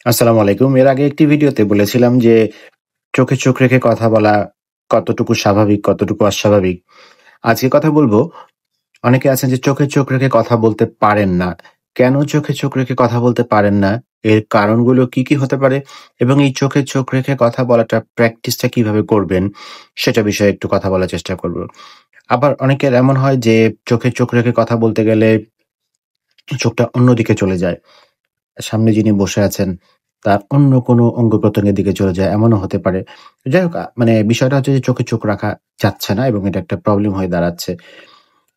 আসসালামু আলাইকুম। এর আগে একটি ভিডিওতে বলেছিলাম যে, চোখে চোখ রেখে কথা বলা কতটুকু স্বাভাবিক, কতটুকু অস্বাভাবিক। আজকে কথা বলব, অনেকে আছেন যে চোখে চোখ রেখে কথা বলতে পারেন না। কেন চোখে চোখ রেখে কথা বলতে পারেন না? এর কারণগুলো কি হতে পারে? এবং এই চোখে চোখ রেখে কথা বলাটা প্র্যাকটিসটা কিভাবে করবেন? সেটা বিষয়ে একটু কথা বলার চেষ্টা করব। আবার অনেকের এমন হয় যে, চোখে চোখ রেখে কথা বলতে গেলে চোখটা অন্যদিকে চলে যায়। সামনে যিনি বসে আছেন, তার অন্য কোনো অঙ্গ-প্রত্যঙ্গের দিকে চলে যায়, এমনও হতে পারে। যাই হোক মানে বিষয়টা হচ্ছে যে চোখে চোখ রাখা যাচ্ছে না এবং এটা একটা প্রবলেম হয়ে দাঁড়াচ্ছে।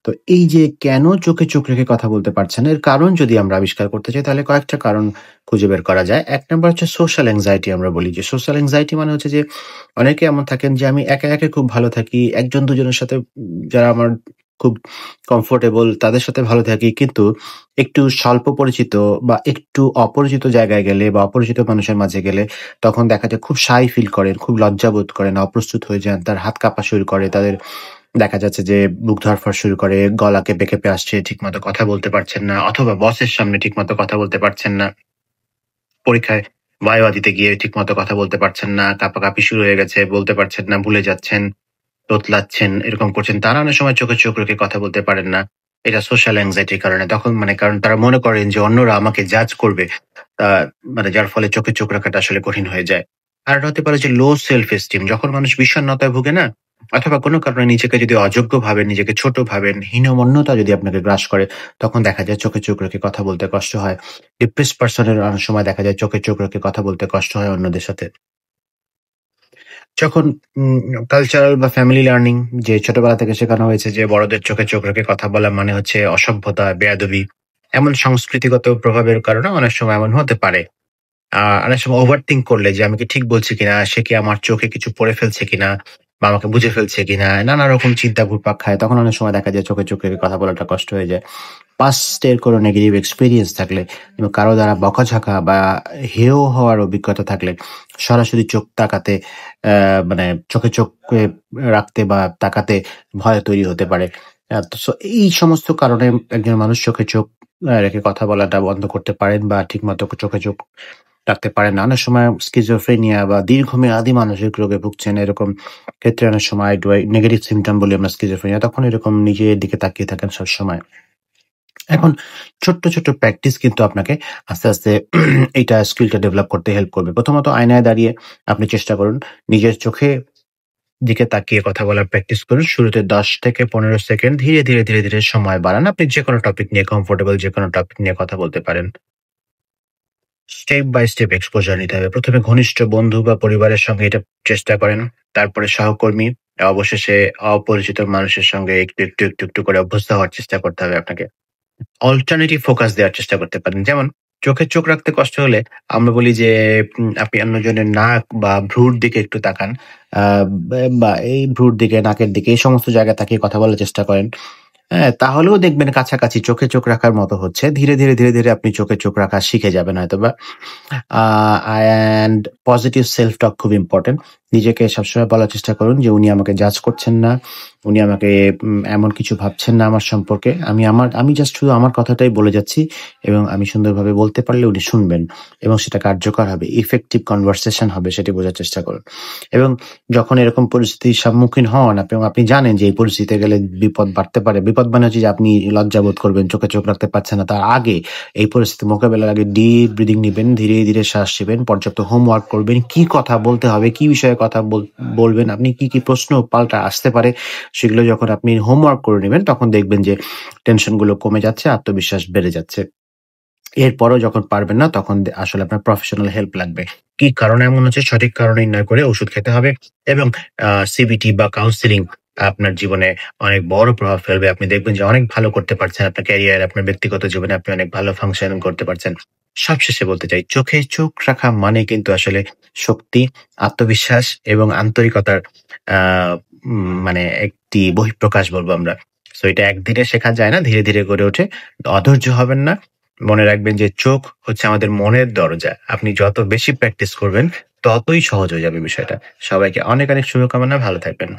তো এই যে কেন চোখে চোখ রেখে কথা বলতে পারছেন না, এর কারণ যদি আমরা আবিষ্কার করতে চাই তাহলে কয়েকটা কারণ খুঁজে বের করা যায়। ১ নাম্বার হচ্ছে সোশ্যাল এনক্সাইটি আমরা বলি যে সোশ্যাল এনক্সাইটি মানে হচ্ছে যে অনেকে এমন থাকেন যে আমি একা খুব ভালো থাকি। ১ জন ২ জনের সাথে যারা আমার খুব কমফোর্টেবল তাদের সাথে ভালো থাকি। কিন্তু একটু স্বল্প পরিচিত বা একটু অপরিচিত জায়গায় গেলে বা অপরিচিত মানুষের মাঝে গেলে তখন দেখা যায় খুব শাই ফিল করেন, খুব লজ্জাবোধ করেন, অপ্রস্তুত হয়ে যান। তার হাত কাঁপা শুরু করে, তাদের দেখা যাচ্ছে যে বুক ধড়ফড় শুরু করে, গলা কেঁপে আসছে, ঠিকমতো কথা বলতে পারছেন না অথবা বসের সামনে ঠিকমতো কথা বলতে পারছেন না। পরীক্ষায় ভাইভা দিতে গিয়ে ঠিকমতো কথা বলতে পারছেন না, কাঁপাকাঁপি শুরু হয়ে গেছে, বলতে পারছেন না, ভুলে যাচ্ছেন, তোতলাচ্ছেন, এরকম করছেন। তারা অনেক সময় চোখে চোখ রেখে কথা বলতে পারেন না। এটা সোশ্যাল এনক্সাইটির কারণে। তখন মানে কারণ তারা মনে করেন যে অন্যরা আমাকে জাজ করবে। আ মানে যার ফলে চোখে চোখ রাখাটা আসলে কঠিন হয়ে যায়। আরেকটা হতে পারে যে লো সেলফ এস্টিম যখন মানুষ বিষণ্ণতায় ভোগে না? অথবা কোনো কারণে নিজেকে যদি অযোগ্য ভাবেন, নিজেকে ছোট ভাবেন, হীনমন্যতা যদি আপনাকে গ্রাস করে, তখন দেখা যায় চোখে চোখ রেখে কথা বলতে কষ্ট হয়। ডিপ্রেসড পারসন এর অনেক সময় দেখা যায় চোখে চোখ রেখে কথা বলতে কষ্ট হয় অন্যদের সাথে। যখন কালচারাল বা ফ্যামিলি লার্নিং যে ছোটবেলা থেকে শেখানো হয়েছে যে বড়দের চোখে চোখ রেখে কথা বলা মানে হচ্ছে অসভ্যতা, বেয়াদবি। এমন সংস্কৃতিগত প্রভাবের কারণে অনেক সময় এমন হতে পারে। অনেক সময় ওভারথিংক করলে যে আমি কি ঠিক বলছি কিনা, সে কি আমার চোখে কিছু পড়ে ফেলছে কিনা বা আমাকে বুঝে ফেলছে কিনা, নানা রকম চিন্তা ঘুরপাক খায়। তখন অনেক সময় দেখা যায় চোখে চোখ রেখে কথা বলাটা কষ্ট হয়ে যায়। পাস্টের কোনো নেগেটিভ এক্সপেরিয়েন্স থাকলে এবং কারো দ্বারা বকাঝকা বা হেয় হওয়ার অভিজ্ঞতা থাকলে সরাসরি চোখ তাকাতে মানে চোখে চোখ রাখতে বা তাকাতে ভয় তৈরি হতে পারে। তো সো এই সমস্ত কারণে একজন মানুষ চোখে চোখ রেখে কথা বলাটা বন্ধ করতে পারেন বা ঠিকমতো চোখে চোখ রাখতে পারেন না। অনেক সময় স্কিজোফ্রেনিয়া বা দীর্ঘমেয়াদী মানসিক রোগে ভুগছেন, এরকম ক্ষেত্রে অনেক সময় নেগেটিভ সিম্পটম বলি আমরা স্কিজোফ্রেনিয়া, তখন এরকম নিজের দিকে তাকিয়ে থাকেন সবসময়। এখন ছোট্ট প্র্যাকটিস কিন্তু আপনাকে আস্তে এইটা স্কিলটা ডেভেলপ করতে হেল্প করবে। প্রথমত আয়নায় দাঁড়িয়ে আপনি চেষ্টা করুন নিজের চোখে দিকে তাকিয়ে কথা বলার প্র্যাকটিস করুন। শুরুতে ১০ থেকে ১৫ সেকেন্ড ধীরে সময় বাড়ান। আপনি যেকোনো টপিক নিয়ে কমফোর্টেবল যেকোনো টপিক নিয়ে কথা বলতে পারেন। স্টেপ বাই স্টেপ এক্সপোজার নিতে হবে। ১ম এ ঘনিষ্ঠ বন্ধু বা পরিবারের সঙ্গে এটা চেষ্টা করেন। তারপরে সহকর্মী, অবশেষে অপরিচিত মানুষের সঙ্গে একটু করে অভ্যস্ত হওয়ার চেষ্টা করতে হবে আপনাকে। অল্টারনেটিভ ফোকাস দেওয়ার চেষ্টা করতে পারেন। যেমন চোখে চোখ রাখতে কষ্ট হলে আমরা বলি যে আপনি অন্যজনের নাক বা ভ্রুর দিকে একটু তাকান। আ বা এই ভ্রুর দিকে, নাকের দিকে এই সমস্ত জায়গায় তাকিয়ে কথা বলার চেষ্টা করেন। হ্যাঁ, তাহলেও দেখবেন কাছাকাছি চোখে চোখ রাখার মতো হচ্ছে। ধীরে আপনি চোখে চোখ রাখা শিখে যাবেন হয়তোবা। আ অ্যান্ড পজিটিভ সেলফ টক খুব ইম্পোর্টেন্ট। নিজেকে সবসময় বলার চেষ্টা করুন যে, "উনি আমাকে জাজ করছেন না। উনি আমাকে এমন কিছু ভাবছেন না আমার সম্পর্কে। আমি জাস্ট শুধু আমার কথাটাই বলে যাচ্ছি এবং আমি সুন্দরভাবে বলতে পারলে উনি শুনবেন এবং সেটা কার্যকর হবে। ইফেক্টিভ কনভারসেশন হবে সেটি বোঝার চেষ্টা করুন।" এবং যখন এরকম পরিস্থিতির সম্মুখীন হন এবং আপনি জানেন যে এই পরিস্থিতিতে গেলে বিপদ বাড়তে পারে। বিপদ মানে হচ্ছে যে আপনি লজ্জাবোধ করবেন, চোখে চোখ রাখতে পারছেন না। তার আগে এই পরিস্থিতি মোকাবেলার আগে ডিপ ব্রিথিং নিবেন, ধীরে শ্বাস নিবেন, পর্যাপ্ত হোমওয়ার্ক করবেন। কি কথা বলতে হবে, কি বিষয়ে কথা বলবেন, আপনি কি প্রশ্ন পাল্টা আসতে পারে, সেগুলো যখন আপনি হোমওয়ার্ক করে নিবেন, তখন দেখবেন যে টেনশন গুলো কমে যাচ্ছে, আত্মবিশ্বাস বেড়ে যাচ্ছে। এরপরেও যখন পারবেন না, তখন আসলে আপনার প্রফেশনাল হেল্প লাগবে। কি কারণে এমন হচ্ছে সঠিক কারণ নির্ণয় করে ওষুধ খেতে হবে এবং সিবিটি বা কাউন্সেলিং আপনার জীবনে অনেক বড় প্রভাব ফেলবে। আপনি দেখবেন যে অনেক ভালো করতে পারছেন। আপনার ক্যারিয়ার, আপনার ব্যক্তিগত জীবনে আপনি অনেক ভালো ফাংশন করতে পারছেন। সবশেষে বলতে চাই, চোখে চোখ রাখা মানে কিন্তু আসলে শক্তি, আত্মবিশ্বাস এবং আন্তরিকতার আ মানে একটি বহিঃপ্রকাশ বলবো আমরা। সো এটা একদিনে শেখা যায় না, ধীরে গড়ে ওঠে। অধৈর্য হবেন না। মনে রাখবেন যে চোখ হচ্ছে আমাদের মনের দরজা। আপনি যত বেশি প্র্যাকটিস করবেন, ততই সহজ হয়ে যাবে বিষয়টা। সবাইকে অনেক শুভকামনা। ভালো থাকবেন।